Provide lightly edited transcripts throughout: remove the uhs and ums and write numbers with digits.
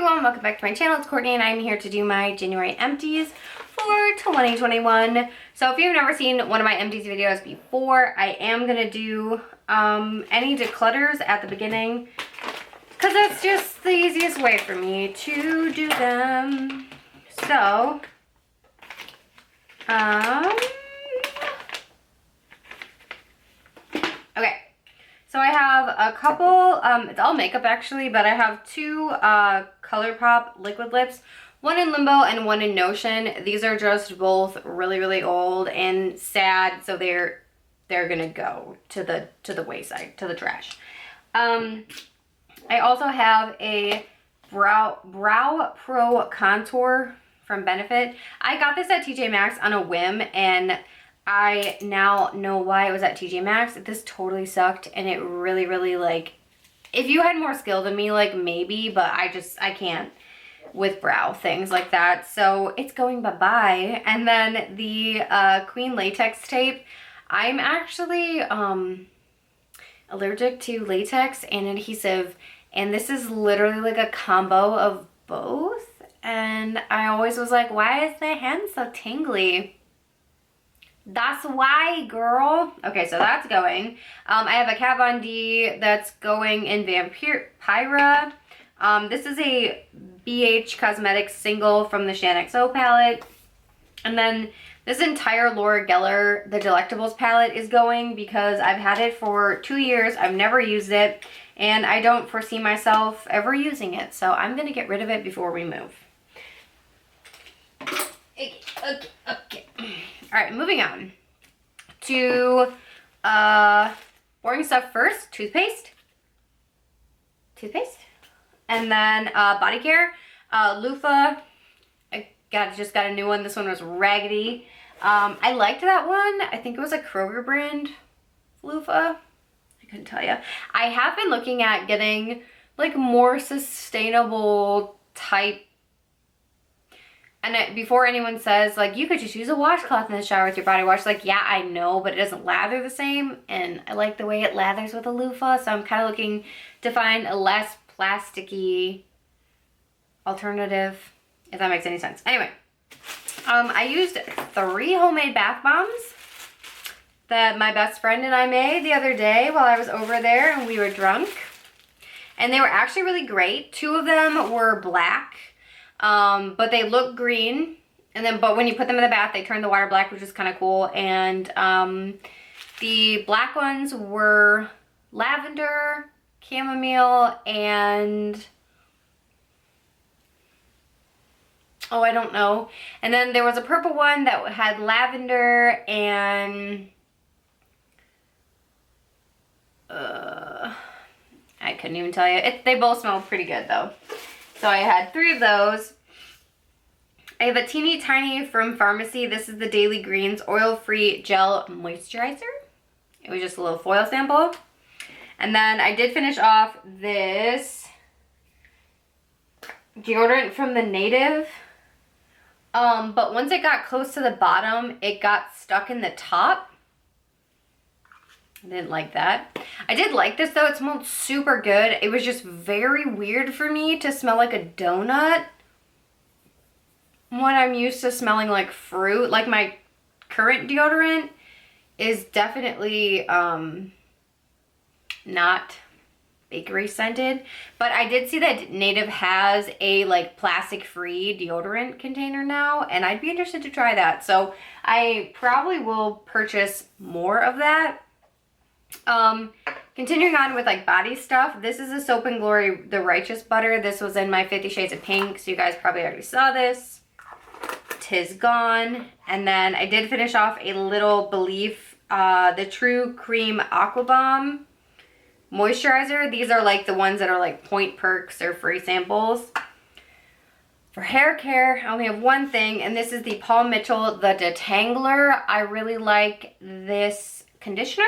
everyone, welcome back to my channel. It's Courtney and I'm here to do my January empties for 2021. So if you've never seen one of my empties videos before, I am going to do any declutters at the beginning because that's just the easiest way for me to do them. So, okay. So I have a couple, it's all makeup actually, but I have two ColourPop liquid lips, one in Limbo and one in Notion. These are just both really, really old and sad, so they're gonna go to the wayside, to the trash. I also have a Brow Pro Contour from Benefit. I got this at TJ Maxx on a whim, and I now know why it was at TJ Maxx. This totally sucked, and it really, really, like, if you had more skill than me, like, maybe, but I can't with brow things like that. So it's going bye-bye. And then the Queen latex tape. I'm actually allergic to latex and adhesive, and this is literally like a combo of both. And I always was like, why is my hand so tingly? That's why, girl. Okay, so that's going. I have a Kat Von D that's going in Vampira. This is a BH Cosmetics single from the ShanXO palette. And then this entire Laura Geller, the Delectables palette, is going because I've had it for 2 years. I've never used it, and I don't foresee myself ever using it. So I'm going to get rid of it before we move. Okay. All right, moving on to boring stuff first. Toothpaste, and then body care. Loofah. I just got a new one. This one was raggedy. I liked that one. I think it was a Kroger brand loofah. I couldn't tell you. I have been looking at getting like more sustainable type. And before anyone says, like, you could just use a washcloth in the shower with your body wash, like, yeah, I know, but it doesn't lather the same, and I like the way it lathers with a loofah, so I'm kind of looking to find a less plasticky alternative, if that makes any sense. Anyway, I used 3 homemade bath bombs that my best friend and I made the other day while I was over there and we were drunk, and they were actually really great. 2 of them were black. But they look green, and but when you put them in the bath, they turn the water black, which is kind of cool. And the black ones were lavender, chamomile, and oh, I don't know. And then there was a purple one that had lavender and I couldn't even tell you. They both smell pretty good though. So I had 3 of those. I have a teeny tiny from Pharmacy. This is the Daily Greens Oil-Free Gel Moisturizer. It was just a little foil sample. And then I did finish off this deodorant from the Native. But once it got close to the bottom, it got stuck in the top. I didn't like that. I did like this though. It smelled super good. It was just very weird for me to smell like a donut when I'm used to smelling like fruit. Like my current deodorant is definitely not bakery scented, but I did see that Native has a like plastic free deodorant container now, and I'd be interested to try that. So I probably will purchase more of that. Continuing on with like body stuff, this is a Soap and Glory The Righteous Butter. This was in my 50 Shades of Pink, so you guys probably already saw this. 'Tis gone. And then I did finish off a little Belief, the True Cream Aqua Bomb moisturizer. These are like the ones that are like point perks or free samples. For hair care, I only have one thing, and this is the Paul Mitchell The Detangler. I really like this conditioner.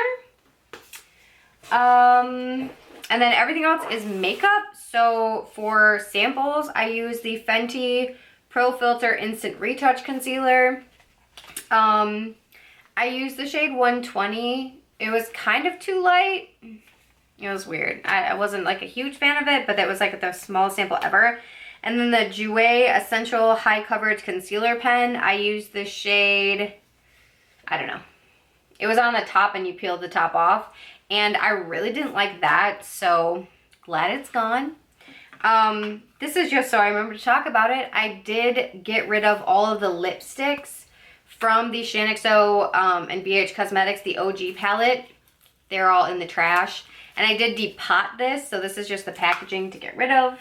And then everything else is makeup. So for samples, I use the Fenty Pro Filter Instant Retouch Concealer. I used the shade 120. It was kind of too light. It was weird. I wasn't like a huge fan of it, but that was like the smallest sample ever. And then the Jouer Essential High Coverage Concealer Pen. I used the shade, I don't know. It was on the top and you peeled the top off. And I really didn't like that, so glad it's gone. This is just so I remember to talk about it. I did get rid of all of the lipsticks from the Shaaanxo and BH Cosmetics, the OG palette. They're all in the trash. And I did depot this, so this is just the packaging to get rid of.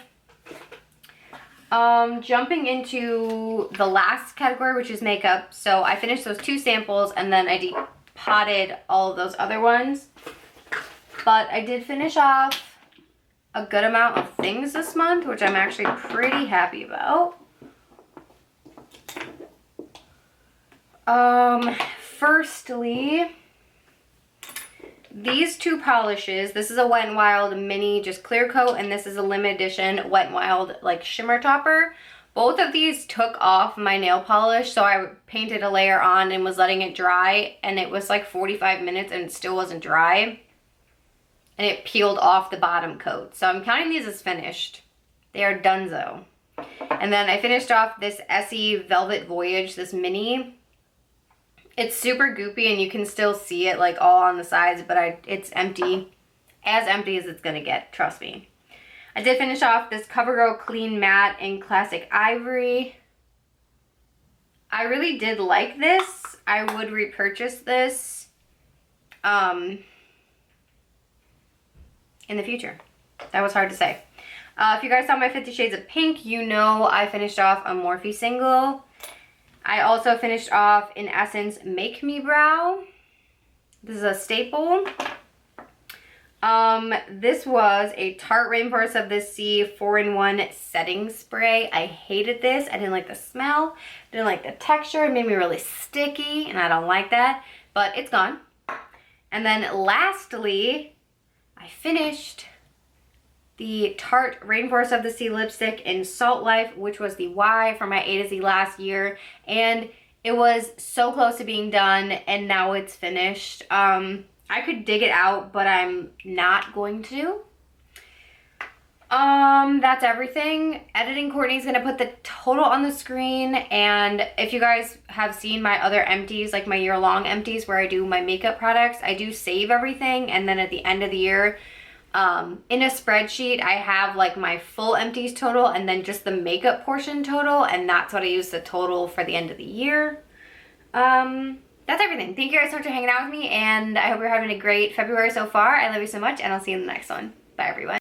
Jumping into the last category, which is makeup. So I finished those 2 samples and then I depotted all of those other ones. But I did finish off a good amount of things this month, which I'm actually pretty happy about. Firstly, these 2 polishes. This is a Wet n Wild mini just clear coat, and this is a limited edition Wet n Wild like shimmer topper. Both of these took off my nail polish, so I painted a layer on and was letting it dry, and it was like 45 minutes and it still wasn't dry. And it peeled off the bottom coat. So I'm counting these as finished. They are donezo. And then I finished off this Essie Velvet Voyage, this mini. It's super goopy and you can still see it like all on the sides, but it's empty. As empty as it's gonna get, trust me. I did finish off this CoverGirl Clean Matte in Classic Ivory. I really did like this. I would repurchase this in the future. That was hard to say. If you guys saw my 50 Shades of Pink, you know I finished off a Morphe single. I also finished off, in Essence, Make Me Brow. This is a staple. This was a Tarte Rainforest of the Sea 4-in-1 setting spray. I hated this. I didn't like the smell. Didn't like the texture. It made me really sticky, and I don't like that. But it's gone. And then lastly, I finished the Tarte Rainforest of the Sea lipstick in Salt Life, which was the Y for my A to Z last year. And it was so close to being done, and now it's finished. I could dig it out, but I'm not going to. That's everything. Editing Courtney's gonna put the total on the screen, and if you guys have seen my other empties, like my year-long empties where I do my makeup products, I do save everything, and then at the end of the year, in a spreadsheet, I have like my full empties total and then just the makeup portion total, and that's what I use the total for the end of the year. That's everything. Thank you guys so much for hanging out with me, and I hope you're having a great February so far. I love you so much, and I'll see you in the next one. Bye, everyone.